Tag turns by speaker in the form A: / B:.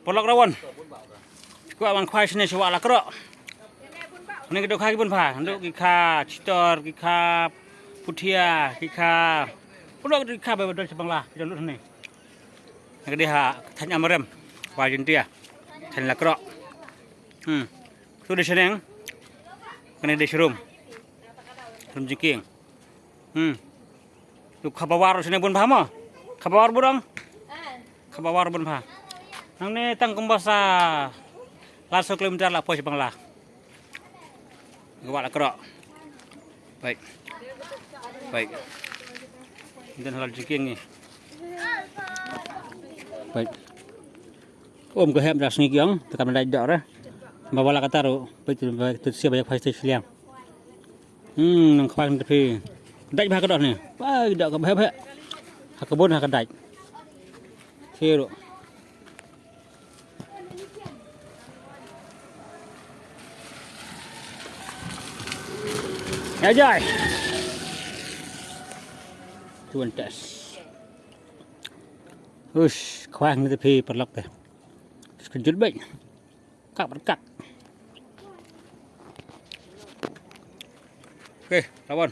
A: Polok rawon. Kuat man khoai sini sewa lah kerok. Ini kita kaki pun pa, untuk kika citor, kika putia, kika polok kika beberapa sebang lah, kita dulu sini. Yang dia tanya merem, wajin dia, tanya kerok. Tu di sini, kena di serum jengking. Tu kabawar sini pun paham? Kabawar burung? Kabawar pun paham. Nang ni tang kembasa, langsung kilometer lah pos sebang lah. Gawat lah kerok. Baik. Dan halal jengking ni. Baik. Om ke hem dah sengi kiang, tekan mendai dak dah. Bawa lah kata ro, baik tu siap banyak pasti seliang. Nang kepala tepi. Dai bah kedok ni. Baik dak ke bah. Hak kebun hak dai. Kiro. Ajay. Tuan tes. Ush, khoang ni tepi perlok teh. Sekejut baik. Kak berkak. Oke, lawan.